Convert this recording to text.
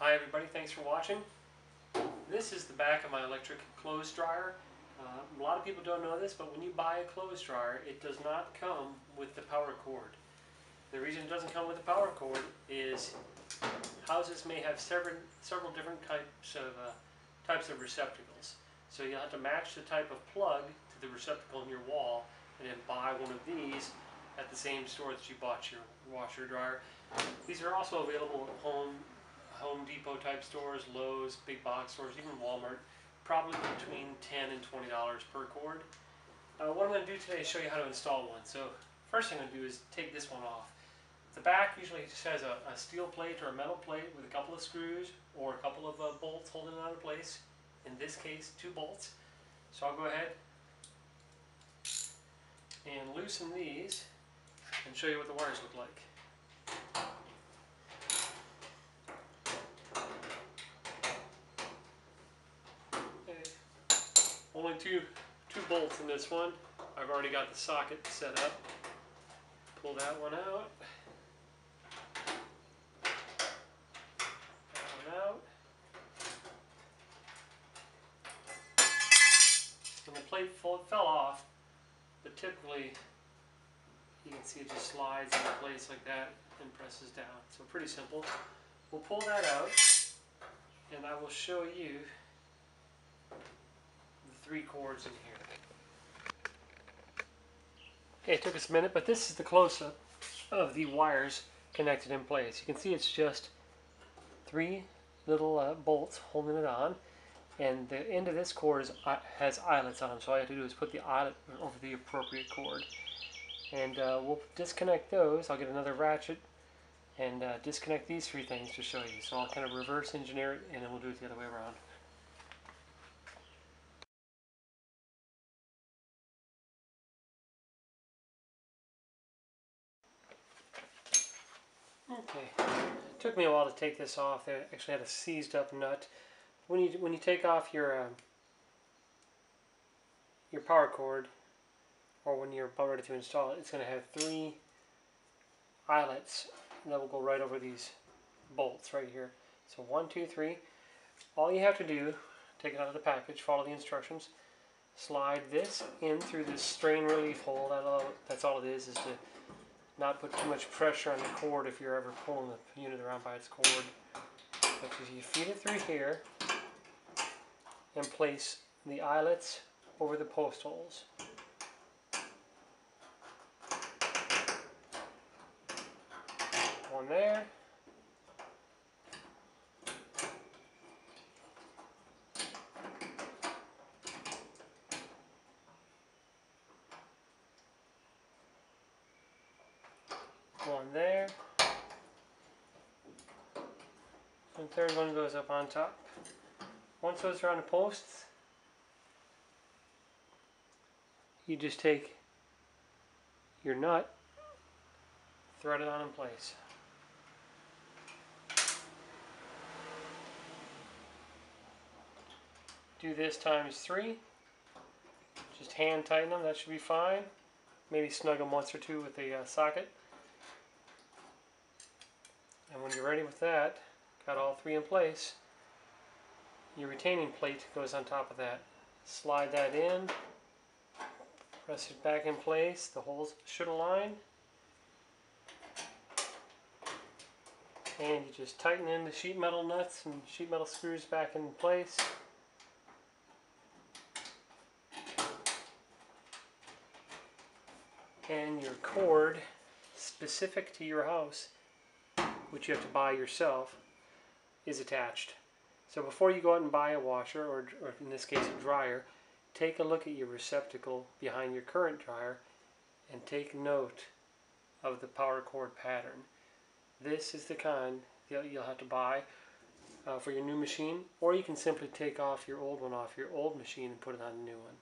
Hi everybody, thanks for watching. This is the back of my electric clothes dryer. A lot of people don't know this, but when you buy a clothes dryer, it does not come with the power cord. The reason it doesn't come with the power cord is houses may have several different types of receptacles. So you'll have to match the type of plug to the receptacle in your wall and then buy one of these at the same store that you bought your washer dryer. These are also available at Home Depot type stores, Lowe's, big box stores, even Walmart, probably between $10 and $20 per cord. What I'm going to do today is show you how to install one. So first thing I'm going to do is take this one off. The back usually just has a steel plate or a metal plate with a couple of screws or a couple of bolts holding it out of place. In this case, 2 bolts. So I'll go ahead and loosen these and show you what the wires look like. Only two bolts in this one. I've already got the socket set up. Pull that one out. That one out. And the plate fell off, but typically you can see it just slides into place like that and presses down. So pretty simple. We'll pull that out and I will show you the 3 cords in here. Okay, it took us a minute, but this is the close-up of the wires connected in place. You can see it's just 3 little bolts holding it on, and the end of this cord has eyelets on them, so all you have to do is put the eyelet over the appropriate cord. And we'll disconnect those. I'll get another ratchet and disconnect these 3 things to show you. So I'll kind of reverse engineer it, and then we'll do it the other way around. Okay, it took me a while to take this off. I actually had a seized up nut. When you take off your power cord, or when you're about ready to install it, it's going to have 3 eyelets that will go right over these bolts right here. So 1, 2, 3. All you have to do, take it out of the package, follow the instructions, slide this in through this strain relief hole. That's all it is to not put too much pressure on the cord if you're ever pulling the unit around by its cord. But you feed it through here and place the eyelets over the post holes. One there. One there. And the third one goes up on top. Once those are on the posts, you just take your nut, thread it on in place. Do this times 3. Just hand tighten them, that should be fine. Maybe snug them once or two with a socket. And when you're ready with that, got all 3 in place, your retaining plate goes on top of that. Slide that in, press it back in place, the holes should align, and you just tighten in the sheet metal nuts and sheet metal screws back in place. And your cord, specific to your house, which you have to buy yourself, is attached. So before you go out and buy a washer, or in this case a dryer, take a look at your receptacle behind your current dryer and take note of the power cord pattern. This is the kind that you'll have to buy for your new machine, or you can simply take off your old one off your old machine and put it on a new one.